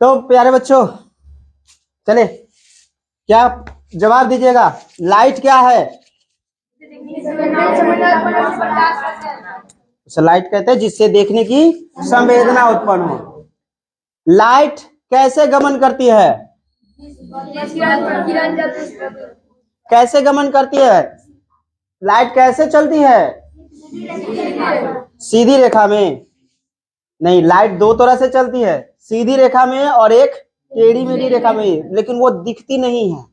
तो प्यारे बच्चों चले, क्या जवाब दीजिएगा? लाइट क्या है? लाइट कहते हैं जिससे देखने की संवेदना उत्पन्न हो। लाइट कैसे गमन करती है? कैसे गमन करती है? लाइट कैसे चलती है? सीधी रेखा में नहीं, लाइट दो तरह से चलती है, सीधी रेखा में और एक टेढ़ी मेढ़ी रेखा में, लेकिन वो दिखती नहीं है,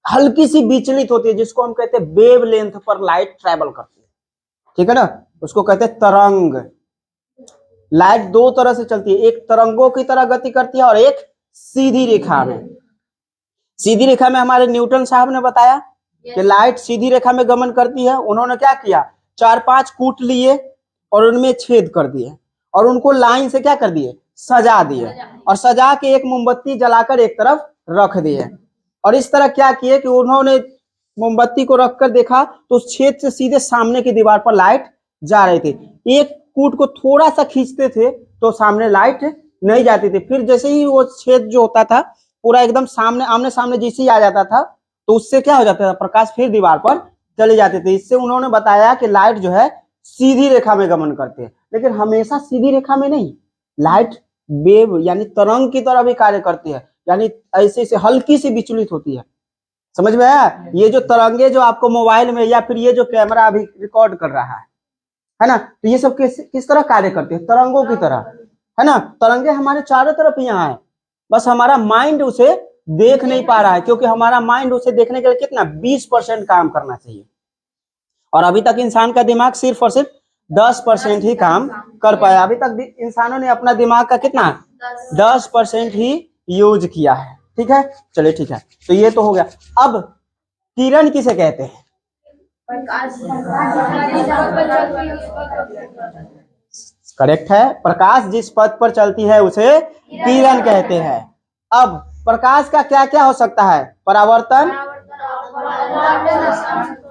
हल्की सी विचलित होती है, जिसको हम कहते हैं वेव लेंथ पर लाइट ट्रेवल करती है। ठीक है ना, उसको कहते हैं तरंग। लाइट दो तरह से चलती है, एक तरंगों की तरह गति करती है और एक सीधी रेखा में। सीधी रेखा में हमारे न्यूटन साहब ने बताया कि लाइट सीधी रेखा में गमन करती है। उन्होंने क्या किया, 4-5 कूट लिए और उनमें छेद कर दिए और उनको लाइन से क्या कर दिए, सजा दिए, और सजा के एक मोमबत्ती जलाकर एक तरफ रख दिए। और इस तरह क्या किए कि उन्होंने मोमबत्ती को रखकर देखा तो उस छेद से सीधे सामने की दीवार पर लाइट जा रही थी। एक कूट को थोड़ा सा खींचते थे तो सामने लाइट नहीं जाती थी, फिर जैसे ही वो छेद जो होता था पूरा एकदम सामने आमने सामने जैसे ही आ जाता था तो उससे क्या हो जाता था, प्रकाश फिर दीवार पर चले जाते थे। इससे उन्होंने बताया कि लाइट जो है सीधी रेखा में गमन करते हैं, लेकिन हमेशा सीधी रेखा में नहीं, लाइट वेव यानी तरंग की तरह भी कार्य करती है, यानी ऐसे से हल्की सी विचलित होती है। समझ में आया? ये जो तरंगे जो आपको मोबाइल में या फिर ये जो कैमरा अभी रिकॉर्ड कर रहा है ना, तो ये सब किस तरह कार्य करते हैं, तरंगों की तरह, है ना। तरंगे हमारे चारों तरफ यहाँ है, बस हमारा माइंड उसे देख नहीं पा रहा है, क्योंकि हमारा माइंड उसे देखने के लिए कितना 20% काम करना चाहिए, और अभी तक इंसान का दिमाग सिर्फ और सिर्फ 10% ही काम कर पाया। अभी तक इंसानों ने अपना दिमाग का कितना 10% ही यूज किया है। ठीक है, चलिए ठीक है, तो ये तो हो गया। अब किरण किसे कहते हैं? करेक्ट है, प्रकाश जिस पथ पर चलती है उसे किरण कहते हैं। अब प्रकाश का क्या क्या हो सकता है? परावर्तन,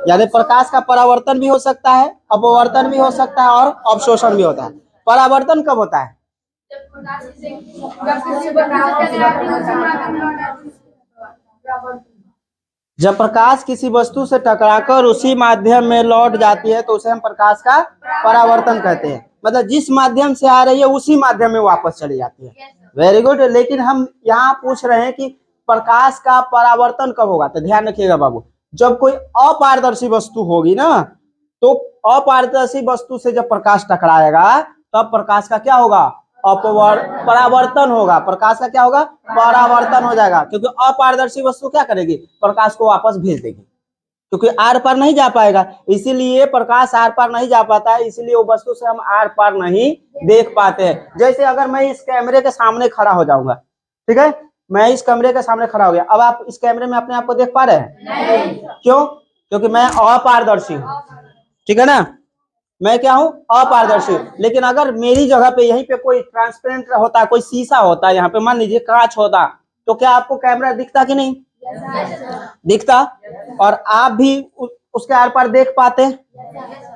यानी प्रकाश का परावर्तन भी हो सकता है, अपवर्तन भी हो सकता है और अवशोषण भी होता है। परावर्तन कब होता है? जब प्रकाश किसी वस्तु से टकराकर उसी माध्यम में लौट जाती है तो उसे हम प्रकाश का परावर्तन कहते हैं। मतलब जिस माध्यम से आ रही है उसी माध्यम में वापस चली जाती है। Very good. लेकिन हम यहाँ पूछ रहे हैं कि प्रकाश का परावर्तन कब होगा? तो ध्यान रखिएगा बाबू, जब कोई अपारदर्शी वस्तु होगी ना, तो अपारदर्शी वस्तु से जब प्रकाश टकराएगा तब प्रकाश का क्या होगा? परावर्तन होगा। प्रकाश का क्या होगा? परावर्तन हो जाएगा, क्योंकि अपारदर्शी वस्तु क्या करेगी? प्रकाश को वापस भेज देगी, क्योंकि आर पार नहीं जा पाएगा, इसीलिए प्रकाश आर पार नहीं जा पाता है, इसीलिए वो वस्तु से हम आर पार नहीं देख पाते हैं। जैसे अगर मैं इस कैमरे के सामने खड़ा हो जाऊंगा, ठीक है, मैं इस कमरे के सामने खड़ा हो गया, अब आप इस कैमरे में अपने आप को देख पा रहे हैं? नहीं। क्यों? क्योंकि मैं अपारदर्शी हूँ। ठीक है ना, मैं क्या हूँ? अपारदर्शी। लेकिन अगर मेरी जगह पे यहीं पे कोई ट्रांसपेरेंट होता, कोई शीशा होता, यहाँ पे मान लीजिए कांच होता, तो क्या आपको कैमरा दिखता कि नहीं? दिखता, और आप भी उसके आर पार देख पाते।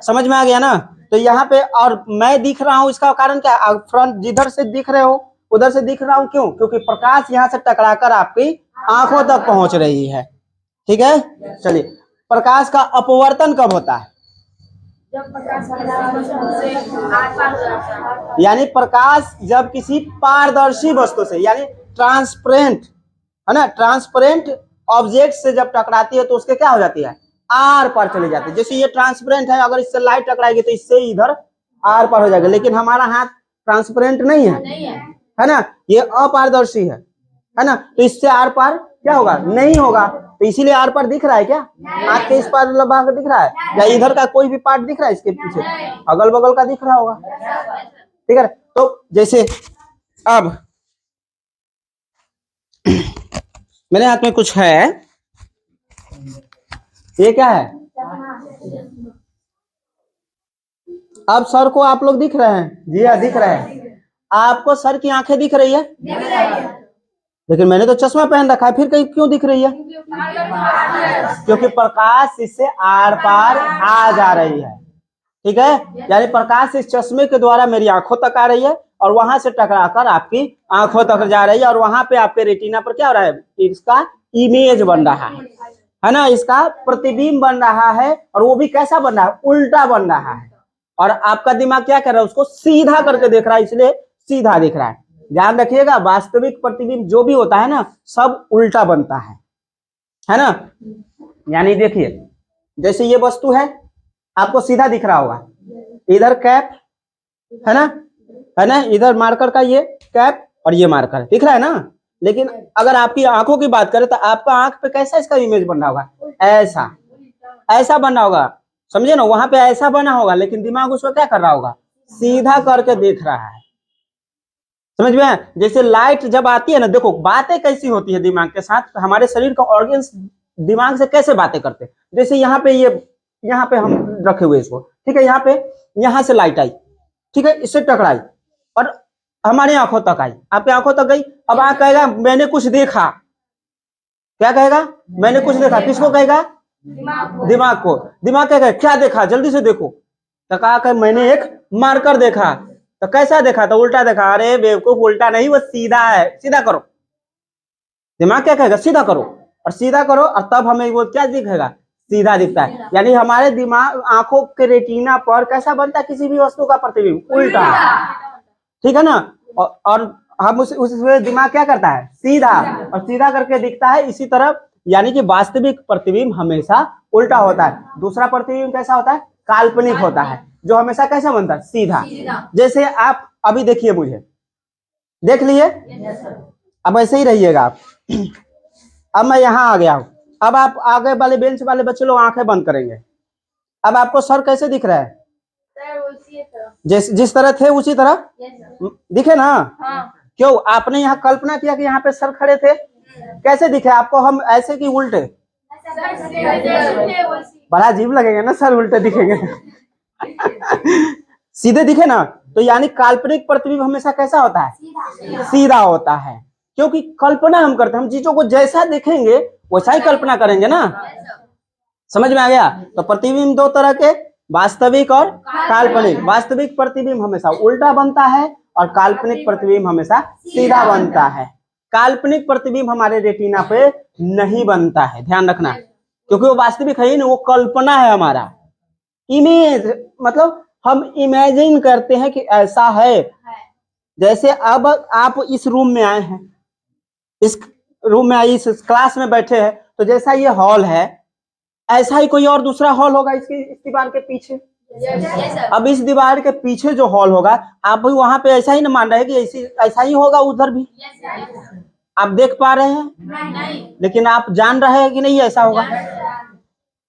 समझ में आ गया ना? तो यहाँ पे और मैं दिख रहा हूँ, इसका कारण क्या? फ्रंट जिधर से दिख रहे हो उधर से दिख रहा हूँ। क्यों? क्योंकि प्रकाश यहाँ से टकराकर आपकी आंखों तक पहुंच रही है। ठीक है, चलिए। प्रकाश का अपवर्तन कब होता है? यानी प्रकाश जब किसी पारदर्शी वस्तु से, यानी ट्रांसपेरेंट, है ना, ट्रांसपेरेंट ऑब्जेक्ट से जब टकराती है तो उसके क्या हो जाती है? आर पार चली जाती है। जैसे ये ट्रांसपेरेंट है, अगर इससे लाइट टकराएगी तो इससे इधर आर पार हो जाएगा, लेकिन हमारा हाथ ट्रांसपेरेंट नहीं है ना, ये अपारदर्शी है ना, तो इससे आर पार क्या होगा? नहीं होगा। तो इसीलिए आर पार दिख रहा है क्या? हाथ के इस पार भाग दिख रहा है, या इधर का कोई भी पार्ट दिख रहा है? इसके पीछे अगल बगल का दिख रहा होगा। ठीक है, तो जैसे अब मेरे हाथ में कुछ है, ये क्या है? अब सर को आप लोग दिख रहे हैं? जी हाँ, दिख रहे हैं। आपको सर की आंखें दिख रही है? लेकिन मैंने तो चश्मा पहन रखा है, फिर कहीं क्यों दिख रही है? क्योंकि प्रकाश इससे आर पार आ जा रही है। ठीक है, यानी प्रकाश इस चश्मे के द्वारा मेरी आंखों तक आ रही है और वहां से टकराकर आपकी आंखों तक जा रही है, और वहां पे आपके रेटिना पर क्या हो रहा है, इसका इमेज बन रहा है ना, इसका प्रतिबिंब बन रहा है, और वो भी कैसा बन रहा है, उल्टा बन रहा है। और आपका दिमाग क्या कर रहा है, उसको सीधा करके देख रहा है, इसलिए सीधा दिख रहा है। ध्यान रखिएगा, वास्तविक प्रतिबिंब जो भी होता है ना, सब उल्टा बनता है ना। यानी देखिए, जैसे ये वस्तु है, आपको सीधा दिख रहा होगा, इधर कैप है ना, इधर मार्कर का ये कैप और ये मार्कर दिख रहा है ना। लेकिन अगर आपकी आंखों की बात करें तो आपका आंख पे कैसा इसका इमेज बन रहा होगा, ऐसा बन रहा होगा, समझे ना, वहां पे ऐसा बना होगा, लेकिन दिमाग उसको क्या कर रहा होगा, सीधा करके देख रहा है। समझ में? जैसे लाइट जब आती है ना, देखो बातें कैसी होती है दिमाग के साथ, तो हमारे शरीर का ऑर्गन्स दिमाग से कैसे बातें करते हैं। जैसे यहाँ पे यहाँ पे हम रखे हुए इसको, ठीक है, यहाँ पे यहाँ से लाइट आई, ठीक है, इससे टकराई और हमारी आंखों तक आई, आपकी आंखों तक गई। अब आंख कहेगा मैंने कुछ देखा, क्या कहेगा, मैंने कुछ देखा, किसको कहेगा, दिमाग को। दिमाग कहेगा क्या देखा, जल्दी से देखो, तो कहा मैंने एक मार्कर देखा। तो कैसा देखा, तो उल्टा देखा। अरे बेवकूफ, उल्टा नहीं, वो सीधा है, सीधा करो। दिमाग क्या कहेगा, सीधा करो, और सीधा करो, और तब हमें वो क्या दिखेगा, सीधा दिखता है। यानी हमारे दिमाग आंखों के रेटिना पर कैसा बनता है, किसी भी वस्तु का प्रतिबिंब उल्टा, ठीक है ना। और हम उसमें दिमाग क्या करता है, सीधा, और सीधा करके दिखता है इसी तरफ। यानी कि वास्तविक प्रतिबिंब हमेशा उल्टा होता है। दूसरा प्रतिबिंब कैसा होता है, काल्पनिक होता है, जो हमेशा कैसा बनता है, सीधा। जैसे आप अभी देखिए, मुझे देख लिए, अब ऐसे ही रहिएगा आप। अब मैं यहाँ आ गया हूँ, अब आप आगे वाले बेंच वाले बच्चे लोग आंखें बंद करेंगे। अब आपको सर कैसे दिख रहा है, जिस तरह थे उसी तरह दिखे ना। क्यों, आपने यहाँ कल्पना किया कि यहाँ पे सर खड़े थे, कैसे दिखे आपको, हम ऐसे कि उल्टे, बड़ा अजीब लगेगा ना, सर उल्टे दिखेंगे। सीधे दिखे ना, तो यानी काल्पनिक प्रतिबिंब हमेशा कैसा होता है, सीधा होता है। क्योंकि कल्पना हम करते हैं, हम चीजों को जैसा देखेंगे वैसा ही कल्पना करेंगे ना। समझ में आ गया। तो प्रतिबिंब दो तरह के, वास्तविक और काल्पनिक। वास्तविक प्रतिबिंब हमेशा उल्टा बनता है और काल्पनिक प्रतिबिंब हमेशा सीधा बनता है। काल्पनिक प्रतिबिंब हमारे रेटिना पे नहीं बनता है, ध्यान रखना, क्योंकि वो वास्तविक है ही नहीं, वो कल्पना है हमारा इमेज। मतलब हम इमेजिन करते हैं कि ऐसा है। जैसे अब आप इस रूम में आए हैं, इस रूम में आए, इस क्लास में बैठे हैं, तो जैसा ये हॉल है ऐसा ही कोई और दूसरा हॉल होगा इस दीवार के पीछे। अब इस दीवार के पीछे जो हॉल होगा, आप भी वहां पे ऐसा ही ना मान रहे हैं कि ऐसा ही होगा उधर भी। आप देख पा रहे हैं नहीं, लेकिन आप जान रहे हैं कि नहीं ऐसा होगा।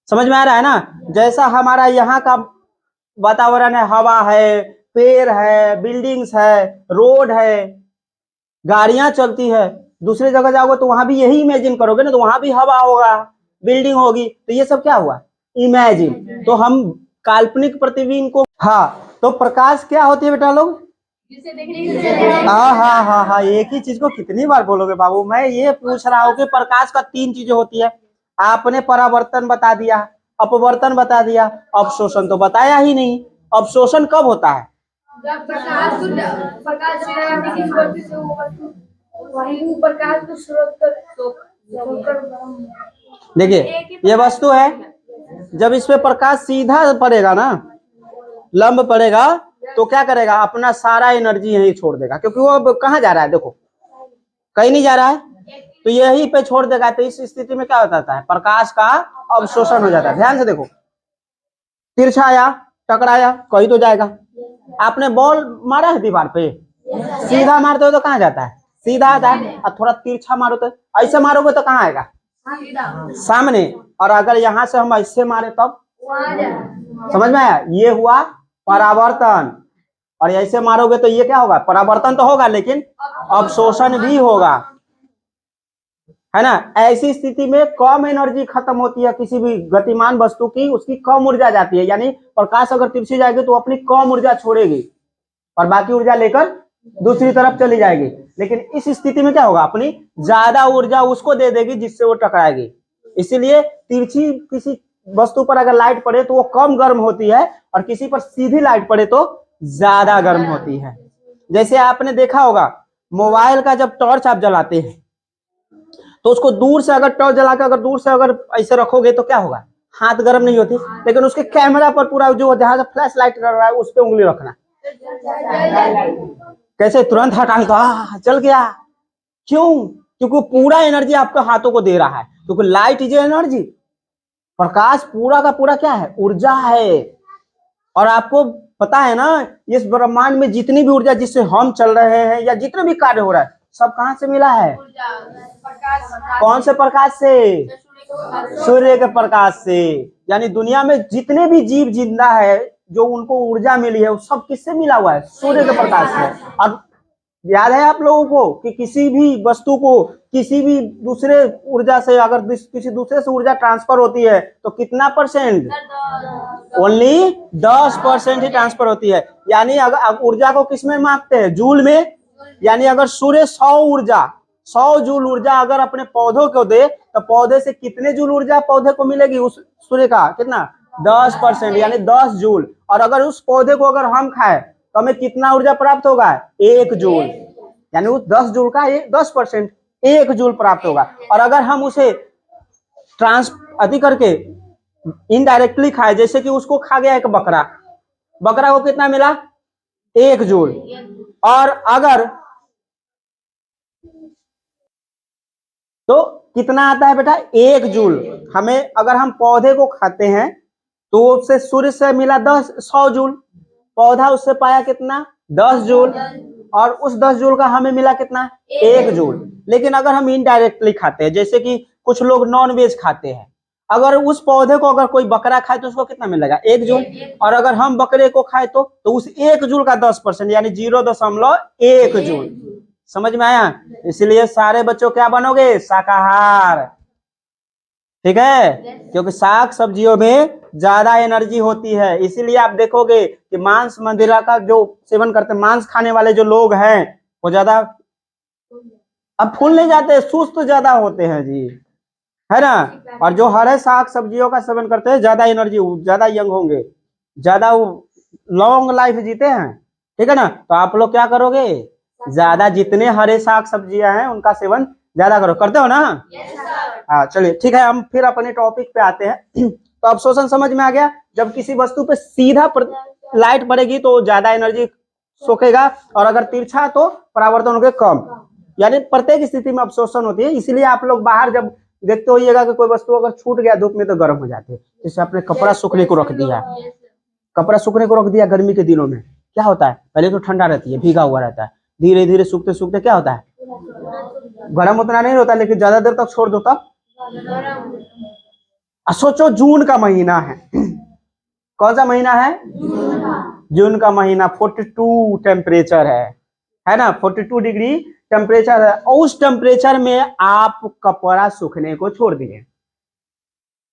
समझ में आ रहा है ना। जैसा हमारा यहाँ का वातावरण है, हवा है, पेड़ है, बिल्डिंग्स है, रोड है, गाड़ियां चलती है, दूसरी जगह जाओगे तो वहां भी यही इमेजिन करोगे ना, तो वहां भी हवा होगा, बिल्डिंग होगी, तो ये सब क्या हुआ, इमेजिन। तो हम काल्पनिक प्रतिबिंब को, हाँ, तो प्रकाश क्या होती है बेटा लोग, हाँ, एक ही चीज को कितनी बार बोलोगे बाबू। मैं ये पूछ रहा हूँ कि प्रकाश का 3 चीजें होती है। आपने परावर्तन बता दिया, अपवर्तन बता दिया, अवशोषण तो बताया ही नहीं। अवशोषण कब होता है, जब प्रकाश को स्रोत देखिए ये वस्तु है, जब इस पे प्रकाश सीधा पड़ेगा ना, लंब पड़ेगा, तो क्या करेगा, अपना सारा एनर्जी यहीं छोड़ देगा, क्योंकि वो अब कहाँ जा रहा है, देखो कहीं नहीं जा रहा है, तो यही पे छोड़ देगा। तो इस स्थिति में क्या होता है, प्रकाश का अवशोषण हो जाता है। ध्यान से देखो, तिरछा आया, टकराया, कहीं तो जाएगा। आपने बॉल मारा है दीवार पे, सीधा मारते हो तो कहाँ जाता है, सीधा आता है, और थोड़ा तिरछा मारो तो, ऐसे मारोगे तो कहाँ आएगा, सामने। और अगर यहाँ से हम ऐसे मारे तब, समझ में आया, ये हुआ परावर्तन। और ऐसे मारोगे तो ये क्या होगा, परावर्तन तो होगा लेकिन अवशोषण भी होगा, है ना। ऐसी स्थिति में कम एनर्जी खत्म होती है किसी भी गतिमान वस्तु की, उसकी कम ऊर्जा जाती है। यानी प्रकाश अगर तिरछी जाएगी तो अपनी कम ऊर्जा छोड़ेगी और बाकी ऊर्जा लेकर दूसरी तरफ चली जाएगी। लेकिन इस स्थिति में क्या होगा, अपनी ज्यादा ऊर्जा उसको दे देगी जिससे वो टकराएगी। इसीलिए तिरछी किसी वस्तु पर अगर लाइट पड़े तो वो कम गर्म होती है, और किसी पर सीधी लाइट पड़े तो ज्यादा गर्म होती है। जैसे आपने देखा होगा मोबाइल का जब टॉर्च आप जलाते हैं तो उसको दूर से अगर टॉर्च जला के अगर दूर से अगर ऐसे रखोगे तो क्या होगा, हाथ गर्म नहीं होती, लेकिन उसके कैमरा पर पूरा जो जहां से फ्लैश लाइट कर रहा है उस पर उंगली रखना, कैसे तुरंत हटाने तो चल गया। क्यों? क्योंकि वो पूरा एनर्जी आपके हाथों को दे रहा है, क्योंकि लाइट इज एनर्जी, प्रकाश पूरा का पूरा क्या है, ऊर्जा है। और आपको पता है ना इस ब्रह्मांड में जितनी भी ऊर्जा जिससे हम चल रहे हैं या जितने भी कार्य हो रहा है सब कहां से मिला है, कौन से प्रकाश से, सूर्य के प्रकाश से। यानी दुनिया में जितने भी जीव जिंदा है जो उनको ऊर्जा मिली है वो सब किससे मिला हुआ है, सूर्य के प्रकाश से। और याद है आप लोगों को कि किसी भी वस्तु को किसी भी दूसरे ऊर्जा से अगर किसी दूसरे से ऊर्जा ट्रांसफर होती है तो कितना परसेंट, ओनली 10% ही ट्रांसफर होती है। यानी अगर ऊर्जा को किस में मापते हैं, जूल में। यानी अगर सूर्य 100 जूल ऊर्जा अगर अपने पौधों को दे तो पौधे से कितने जूल ऊर्जा पौधे को मिलेगी, उस सूर्य का कितना, 10%, यानी 10 जूल। और अगर उस पौधे को अगर हम खाए तो हमें कितना ऊर्जा प्राप्त होगा, 1 जूल। यानी उस 10 जूल का 10% 1 जूल प्राप्त होगा। और अगर हम उसे अधिक करके इनडायरेक्टली खाए, जैसे कि उसको खा गया एक बकरा, बकरा को कितना मिला, 1 जूल। और अगर तो कितना आता है बेटा, 1 जूल। हमें अगर हम पौधे को खाते हैं तो उससे सूर्य से मिला 100 जूल, पौधा उससे पाया कितना, 10 जूल। और उस 10 जूल का हमें मिला कितना, 1 जूल। लेकिन अगर हम इनडायरेक्टली खाते हैं, जैसे कि कुछ लोग नॉन वेज खाते हैं, अगर उस पौधे को अगर कोई बकरा खाए तो उसको कितना मिलेगा, 1 जूल। और अगर हम बकरे को खाए तो उस 1 जूल का 10% यानी 0.1 जूल। समझ में आया? इसलिए सारे बच्चों क्या बनोगे, शाकाहार। ठीक है, क्योंकि साग सब्जियों में ज्यादा एनर्जी होती है। इसीलिए आप देखोगे कि मांस मदिरा का जो सेवन करते हैं, मांस खाने वाले जो लोग हैं वो ज्यादा अब फूल नहीं जाते, सुस्त ज्यादा होते हैं जी, है ना। और जो हरे साग सब्जियों का सेवन करते हैं ज्यादा एनर्जी, ज्यादा यंग होंगे, ज्यादा लॉन्ग लाइफ जीते हैं। ठीक है ना। तो आप लोग क्या करोगे, ज्यादा जितने हरे साग सब्जियां हैं उनका सेवन ज्यादा करो। करते हो ना? हाँ चलिए ठीक है, हम फिर अपने टॉपिक पे आते हैं। तो अवशोषण समझ में आ गया, जब किसी वस्तु पे सीधा लाइट पड़ेगी तो ज्यादा एनर्जी सोखेगा, और अगर तिरछा तो परावर्तन होगा कम। यानी प्रत्येक स्थिति में अवशोषण होती है। इसीलिए आप लोग बाहर जब देखते होइएगा कि कोई वस्तु अगर छूट गया धूप में तो गर्म हो जाती है। जैसे आपने कपड़ा सूखने को रख दिया, कपड़ा सूखने को रख दिया गर्मी के दिनों में, क्या होता है, पहले तो ठंडा रहती है, भीगा हुआ रहता है, धीरे धीरे सूखते सूखते क्या होता है, गर्म उतना नहीं होता, लेकिन ज्यादा देर तक छोड़ दो तब। सोचो जून का महीना है, कौन सा महीना है, जून का महीना, 42 टेम्परेचर है ना, 42 डिग्री टेम्परेचर है। और उस टेम्परेचर में आप कपड़ा सूखने को छोड़ दिए,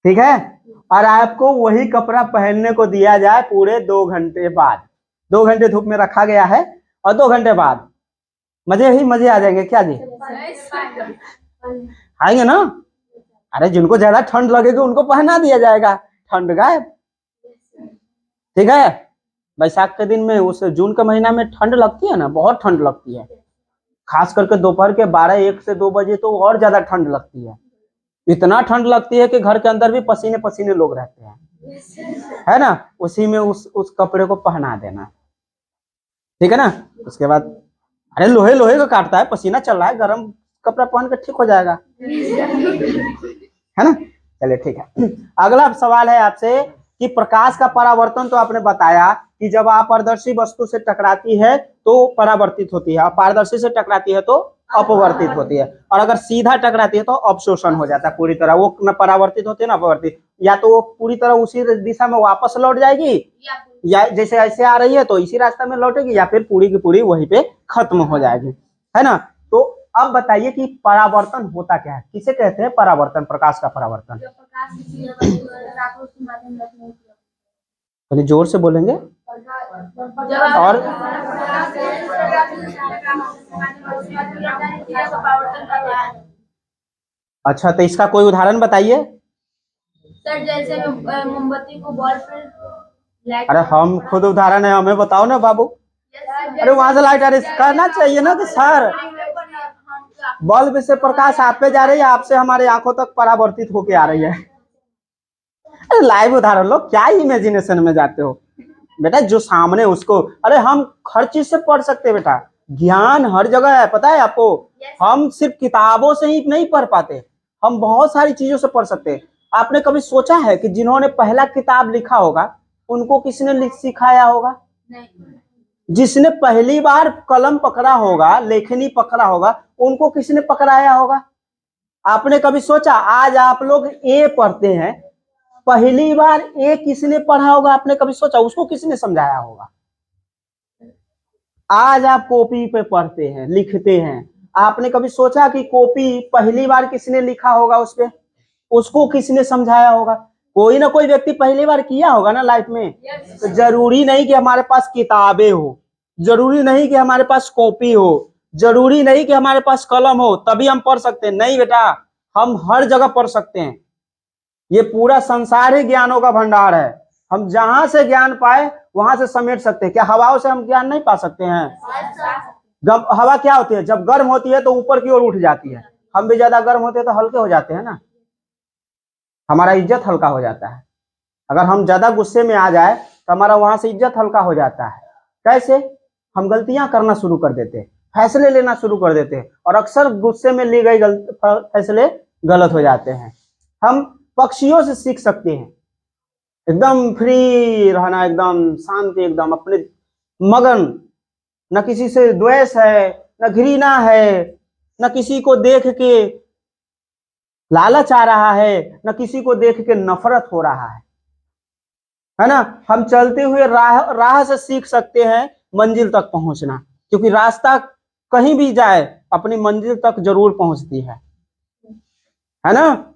ठीक है, और आपको वही कपड़ा पहनने को दिया जाए पूरे 2 घंटे बाद। 2 घंटे धूप में रखा गया है और 2 घंटे बाद मजे ही मजे आ जाएंगे क्या जी, आएंगे ना। अरे जिनको ज्यादा ठंड लगेगी उनको पहना दिया जाएगा, ठंड गायब। ठीक है, बैसाख के दिन में, उस जून के महीना में ठंड लगती है ना, बहुत ठंड लगती है, खास करके दोपहर के 12-1 से 2 बजे तो और ज्यादा ठंड लगती है। इतना ठंड लगती है कि घर के अंदर भी पसीने पसीने लोग रहते हैं, है ना। उसी में उस कपड़े को पहना देना, ठीक है ना। उसके बाद अरे लोहे लोहे को काटता है, पसीना चल रहा है, गर्म कपड़ा पहन के ठीक हो जाएगा, है ना। चलिए ठीक है, अगला सवाल है आपसे कि प्रकाश का परावर्तन तो आपने बताया कि जब अपारदर्शी वस्तु से टकराती है तो परावर्तित होती है, पारदर्शी से टकराती है तो अपवर्तित होती है, और अगर सीधा टकराती है तो अवशोषण हो जाता है पूरी तरह। वो न परावर्तित होती है ना अपवर्तित, या तो वो पूरी तरह उसी दिशा में वापस लौट जाएगी, या जैसे ऐसे आ रही है तो इसी रास्ता में लौटेगी, या फिर पूरी की पूरी वहीं पे खत्म हो जाएगी, है ना। तो अब बताइए कि परावर्तन होता क्या है, किसे कहते हैं परावर्तन, प्रकाश का परावर्तन। जोर से बोलेंगे। और अच्छा, तो इसका कोई उदाहरण बताइए। सर जैसे मोमबत्ती को बॉल पर, अरे हम खुद उदाहरण है, हमें बताओ ना बाबू। अरे वहां से लाइट आ रही, कहना चाहिए ना कि सर बल्ब से प्रकाश आप पे जा रही है, आपसे हमारे आंखों तक परावर्तित होके आ रही है। अरे लाइव उदाहरण लो, क्या इमेजिनेशन में जाते हो बेटा, जो सामने उसको, अरे हम हर चीज से पढ़ सकते हैं बेटा, ज्ञान हर जगह है, पता है आपको। हम सिर्फ किताबों से ही नहीं पढ़ पाते, हम बहुत सारी चीजों से पढ़ सकते हैं। आपने कभी सोचा है कि जिन्होंने पहला किताब लिखा होगा उनको किसने सिखाया होगा? जिसने पहली बार कलम पकड़ा होगा, लेखनी पकड़ा होगा, उनको किसने पकड़ाया होगा? आपने कभी सोचा, आज आप लोग ए पढ़ते हैं, पहली बार ए किसने पढ़ा होगा? आपने कभी सोचा उसको किसने समझाया होगा? आज आप कॉपी पे पढ़ते हैं, लिखते हैं, आपने कभी सोचा कि कॉपी पहली बार किसने लिखा होगा उस पे? उसको किसने समझाया होगा? कोई ना कोई व्यक्ति पहली बार किया होगा ना लाइफ में। तो जरूरी नहीं कि हमारे पास किताबें हो, जरूरी नहीं कि हमारे पास कॉपी हो, जरूरी नहीं कि हमारे पास कलम हो तभी हम पढ़ सकते हैं। नहीं बेटा, हम हर जगह पढ़ सकते हैं। ये पूरा संसार ही ज्ञानों का भंडार है, हम जहां से ज्ञान पाए वहां से समेट सकते हैं। क्या हवाओं से हम ज्ञान नहीं पा सकते हैं? हवा क्या होती है, जब गर्म होती है तो ऊपर की ओर उठ जाती है, हम भी ज्यादा गर्म होते हैं तो हल्के हो जाते हैं ना, हमारा इज्जत हल्का हो जाता है। अगर हम ज्यादा गुस्से में आ जाए तो हमारा वहां से इज्जत हल्का हो जाता है। कैसे? हम गलतियां करना शुरू कर देते हैं, फैसले लेना शुरू कर देते हैं, और अक्सर गुस्से में ली गई फैसले गलत हो जाते हैं। हम पक्षियों से सीख सकते हैं, एकदम फ्री रहना, एकदम शांति, एकदम अपने मगन, न किसी से द्वेष है, न घृणा है, न किसी को देख के लालच आ रहा है, न किसी को देख के नफरत हो रहा है ना। हम चलते हुए राह से सीख सकते हैं मंजिल तक पहुंचना, क्योंकि रास्ता कहीं भी जाए अपनी मंजिल तक जरूर पहुंचती है ना।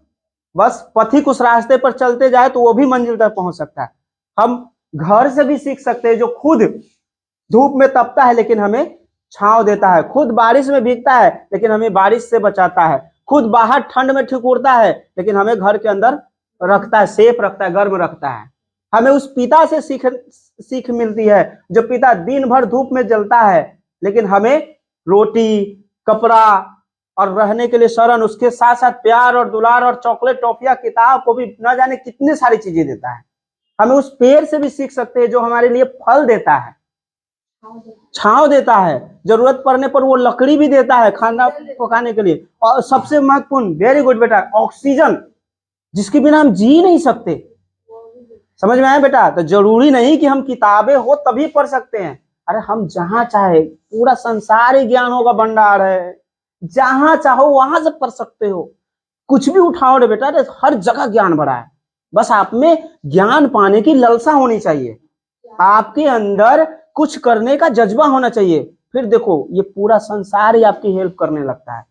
बस पथिक उस रास्ते पर चलते जाए तो वो भी मंजिल तक पहुंच सकता है। हम घर से भी सीख सकते हैं, जो खुद धूप में तपता है लेकिन हमें छांव देता है, खुद बारिश में भीगता है लेकिन हमें बारिश से बचाता है, खुद बाहर ठंड में ठिठुरता है लेकिन हमें घर के अंदर रखता है, सेफ रखता है, गर्म रखता है। हमें उस पिता से सीख मिलती है, जो पिता दिन भर धूप में जलता है लेकिन हमें रोटी, कपड़ा और रहने के लिए शरण, उसके साथ साथ प्यार और दुलार और चॉकलेट, टॉफिया, किताब को भी न जाने कितने सारी चीजें देता है। हमें उस पेड़ से भी सीख सकते हैं जो हमारे लिए फल देता है, छांव देता है, जरूरत पड़ने पर वो लकड़ी भी देता है खाना पकाने के लिए, और सबसे महत्वपूर्ण, वेरी गुड बेटा, ऑक्सीजन, जिसके बिना हम जी नहीं सकते। समझ में आया बेटा? तो जरूरी नहीं कि हम किताबें हो तभी पढ़ सकते हैं। अरे हम जहां चाहे, पूरा संसार ही ज्ञानों का भंडार है, जहां चाहो वहां से पढ़ सकते हो, कुछ भी उठाओ रे बेटा, हर जगह ज्ञान भरा है। बस आप में ज्ञान पाने की लालसा होनी चाहिए, आपके अंदर कुछ करने का जज्बा होना चाहिए। फिर देखो ये पूरा संसार ही आपकी हेल्प करने लगता है।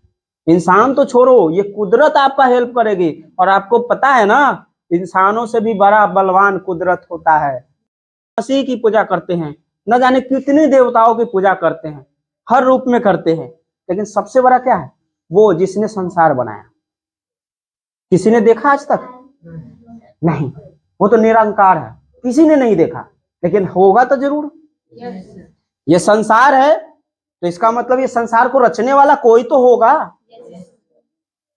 इंसान तो छोड़ो, ये कुदरत आपका हेल्प करेगी। और आपको पता है ना, इंसानों से भी बड़ा बलवान कुदरत होता है। मसीह की पूजा करते हैं, न जाने कितने देवताओं की पूजा करते हैं, हर रूप में करते हैं, लेकिन सबसे बड़ा क्या है? वो जिसने संसार बनाया। किसी ने देखा आज तक? नहीं, वो तो निरंकार है, किसी ने नहीं देखा, लेकिन होगा तो जरूर। ये संसार है तो इसका मतलब ये संसार को रचने वाला कोई तो होगा।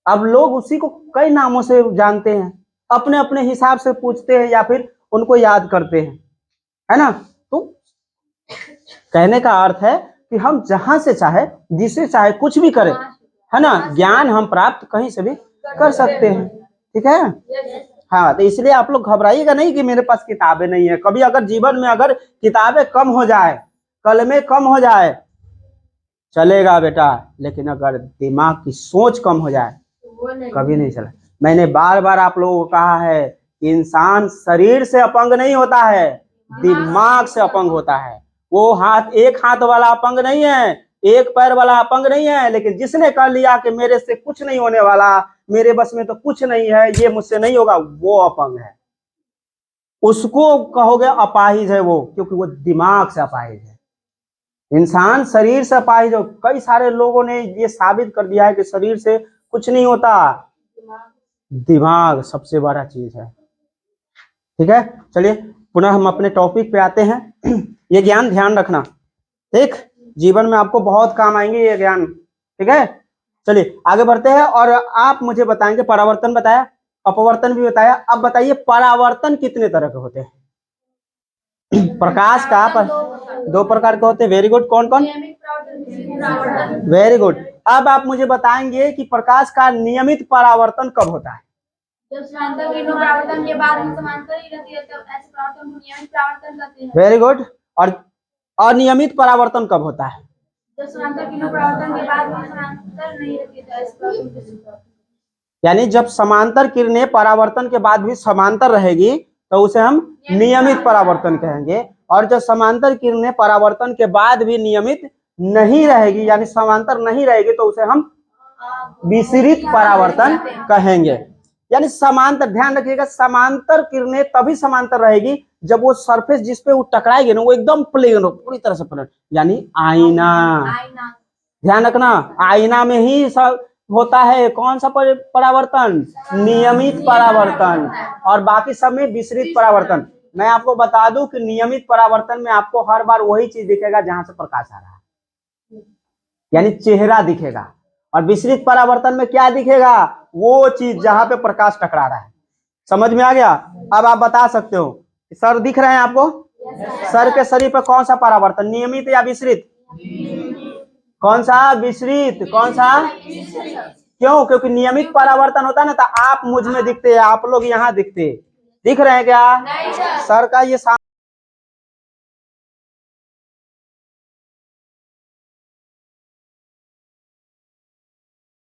अब लोग उसी को कई नामों से जानते हैं, अपने अपने हिसाब से पूछते हैं या फिर उनको याद करते हैं, है ना। तो कहने का अर्थ है कि हम जहां से चाहे, जिसे चाहे, कुछ भी करें, है ना, ज्ञान हम प्राप्त कहीं से भी कर सकते हैं। ठीक है? हाँ, तो इसलिए आप लोग घबराइएगा नहीं कि मेरे पास किताबें नहीं है। कभी अगर जीवन में अगर किताबें कम हो जाए, कलमें कम हो जाए, चलेगा बेटा, लेकिन अगर दिमाग की सोच कम हो जाए कभी नहीं चला। मैंने बार बार आप लोगों को कहा है, इंसान शरीर से अपंग नहीं होता है, दिमाग से अपंग होता है। वो एक हाथ वाला अपंग नहीं है, एक पैर वाला अपंग नहीं है, लेकिन जिसने कह लिया कि मेरे से कुछ नहीं होने वाला, मेरे बस में तो कुछ नहीं है, ये मुझसे नहीं होगा, वो अपंग है। उसको कहोगे अपाहिज है वो, क्योंकि वो दिमाग से अपाहिज है। इंसान शरीर से अपाहिज हो, कई सारे लोगों ने ये साबित कर दिया है कि शरीर से कुछ नहीं होता, दिमाग सबसे बड़ा चीज है। ठीक है, चलिए पुनः हम अपने टॉपिक पे आते हैं। ये ज्ञान ध्यान रखना, ठीक, जीवन में आपको बहुत काम आएंगे ये ज्ञान। ठीक है, चलिए आगे बढ़ते हैं। और आप मुझे बताएंगे, परावर्तन बताया, अपवर्तन भी बताया, अब बताइए परावर्तन कितने तरह के होते हैं? प्रकाश का दो प्रकार के होते हैं। वेरी गुड, कौन कौन? नियमित परावर्तन, विशिष्ट परावर्तन। Very good. अब आप मुझे बताएंगे कि प्रकाश का नियमित परावर्तन कब होता है? जब समांतर किरणों परावर्तन के बाद में समांतर ही रहती है, तब ऐसे परावर्तन को नियमित परावर्तन कहते हैं। Very good. और अनियमित परावर्तन कब होता है? जब समांतर किरणों परावर्तन के बाद में समांतर नहीं रहती है, तो ऐसे परावर्तन को विशिष्ट परावर्तन। यानी जब समांतर किरणें परावर्तन के बाद भी समांतर रहेगी तो उसे हम नियमित परावर्तन कहेंगे। और जब समांतर किरणें परावर्तन के बाद भी नियमित नहीं रहेगी, यानी समांतर नहीं रहेगी, तो उसे हम विसरित परावर्तन कहेंगे। यानी समांतर, ध्यान रखिएगा, समांतर किरणें तभी समांतर रहेगी जब वो सरफेस जिस पे वो टकराएगी ना वो एकदम प्लेन हो, पूरी तरह से प्लेन, यानी आईना। आईना। ध्यान रखना, आईना में ही सब होता है कौन सा परावर्तन? नियमित परावर्तन। और बाकी सब में विसरित परावर्तन। मैं आपको बता दूं कि नियमित परावर्तन में आपको हर बार वही चीज दिखेगा जहां से प्रकाश आ रहा है, यानी चेहरा दिखेगा। और विसरित परावर्तन में क्या दिखेगा? वो चीज जहां पे प्रकाश टकरा रहा है। समझ में आ गया? अब आप बता सकते हो, सर दिख रहे हैं आपको? सर के शरीर पर कौन सा परावर्तन, नियमित या विसरित? कौन सा? विसरित। कौन सा? क्यों? क्योंकि नियमित परावर्तन होता है ना, तो आप मुझ में दिखते हैं, आप लोग यहाँ दिखते, दिख रहे हैं क्या? सर का ये